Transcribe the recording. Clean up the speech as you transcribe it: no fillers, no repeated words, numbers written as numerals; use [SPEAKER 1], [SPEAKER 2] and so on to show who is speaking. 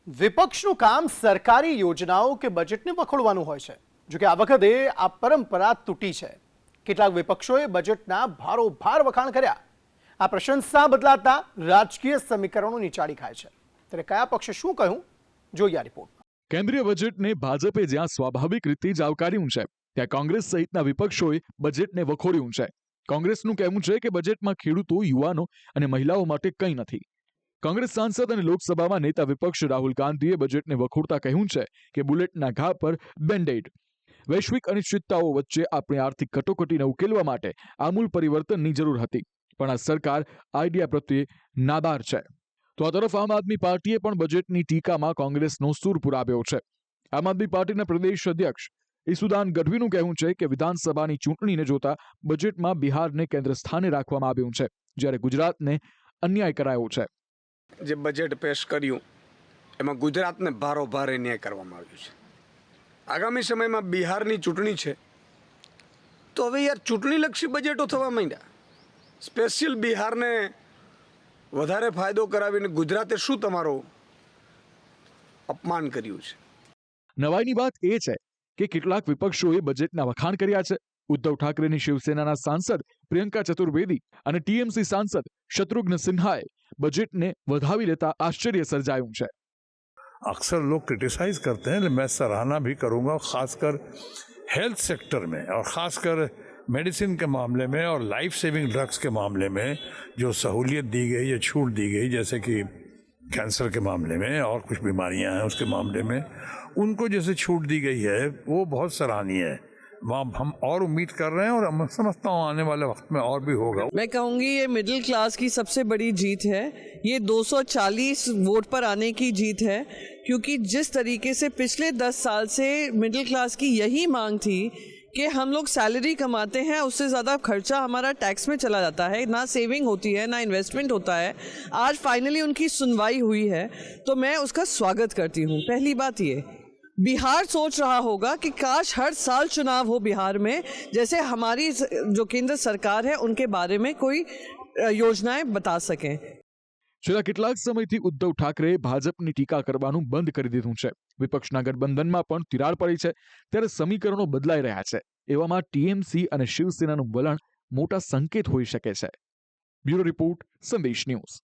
[SPEAKER 1] વિપક્ષનું કામ સરકારી યોજનાઓ કે બજેટને વખોડવાનું હોય છે. જો કે આ વખતે આ પરંપરા તૂટી છે. કેટલાક વિપક્ષોએ બજેટના ભારોભાર વખાણ કર્યા. આ પ્રશંસા બદલાતા રાજકીય સમીકરણો નીચાડી ખાય છે. ત્યારે કયા પક્ષે શું કહ્યું જોઈએ આ રિપોર્ટ.
[SPEAKER 2] કેન્દ્રીય બજેટને ભાજપે જ્યાં સ્વાભાવિક રીતે જ આવકાર્યું છે, ત્યાં કોંગ્રેસ સહિતના વિપક્ષોએ બજેટને વખોડ્યું છે. કોંગ્રેસનું કહેવું છે કે બજેટમાં ખેડૂતો, યુવાનો અને મહિલાઓ માટે કંઈ નથી. કોંગ્રેસ સાંસદ અને લોકસભામાં નેતા વિપક્ષ રાહુલ ગાંધીએ બજેટને વખોડતા કહ્યું છે કે બુલેટના ઘા પર બેન્ડેડ. વૈશ્વિક અનિશ્ચિતતાઓ વચ્ચે આપણી આર્થિક કટોકટીને ઉકેલવા માટે આમૂલ પરિવર્તનની જરૂર હતી, પણ આ સરકાર આઈડિયા પ્રત્યે નાદાર છે. તો આ તરફ આમ આદમી પાર્ટીએ પણ બજેટની ટીકામાં કોંગ્રેસનો સૂર પુરાવ્યો છે. આમ આદમી પાર્ટીના પ્રદેશ અધ્યક્ષ ઈસુદાન ગઢવીનું કહેવું છે કે વિધાનસભાની ચૂંટણીને જોતા બજેટમાં બિહારને કેન્દ્ર સ્થાને રાખવામાં આવ્યું છે, જ્યારે ગુજરાતને અન્યાય કરાયો છે.
[SPEAKER 3] જે બજેટ પેશ કર્યું એમાં ગુજરાતને ભારોભાર અન્યાય કરવામાં આવ્યું છે. આગામી સમયમાં બિહારની ચૂંટણી છે, તો હવે યાર ચૂંટણીલક્ષી બજેટો થવા માંડ્યા. સ્પેશિયલ બિહારને વધારે ફાયદો કરાવીને ગુજરાતે શું તમારું અપમાન કર્યું છે.
[SPEAKER 2] નવાઈની વાત એ છે કે કેટલાક વિપક્ષોએ બજેટના વખાણ કર્યા છે. ઉદ્ધવ ઠાકરેની શિવસેનાના સાંસદ પ્રિયંકા ચતુર્વેદી અને ટીએમસી સાંસદ શત્રુઘ્ન સિન્હાએ બજેટને વધાવી લેતા આશ્ચર્ય સર્જાયું છે.
[SPEAKER 4] अक्सर लोग क्रिटिसाइज करते हैं, मैं सराहना भी करूंगा, खासकर हेल्थ सेक्टर में और खासकर मेडिसिन के मामले में और लाइफ सेविंग ड्रग्स के मामले में जो सहूलियत दी गई या छूट दी गई, जैसे कि कैंसर के मामले में और कुछ बीमारियां हैं उसके मामले में उनको जैसे छूट दी गई है वो बहुत सराहनीय है. वहाँ हम और उम्मीद कर रहे हैं और मैं समझता हूँ आने वाले वक्त में और भी होगा.
[SPEAKER 5] मैं कहूँगी ये मिडिल क्लास की सबसे बड़ी जीत है. ये 240 वोट पर आने की जीत है, क्योंकि जिस तरीके से पिछले 10 साल से मिडिल क्लास की यही मांग थी कि हम लोग सैलरी कमाते हैं, उससे ज़्यादा खर्चा हमारा टैक्स में चला जाता है, ना सेविंग होती है, ना इन्वेस्टमेंट होता है. आज फाइनली उनकी सुनवाई हुई है, तो मैं उसका स्वागत करती हूँ. पहली बात ये, बिहार सोच रहा होगा कि काश हर साल चुनाव हो बिहार में, जैसे हमारी जो केंद्र सरकार है उनके बारे में कोई योजनाएं बता सकें.
[SPEAKER 2] છેલ્લા કેટલાક સમયથી ઉદ્ધવ ઠાકરેએ ભાજપની ટીકા કરવાનું બંધ કરી દીધું છે. વિપક્ષના ગઠબંધનમાં પણ તિરાડ પડી છે, ત્યારે સમીકરણો બદલાઈ રહ્યા છે. એવામાં ટીએમસી અને શિવસેનાનું વલણ મોટા સંકેત હોઈ શકે છે. બ્યુરો રિપોર્ટ, સંદેશ ન્યૂઝ.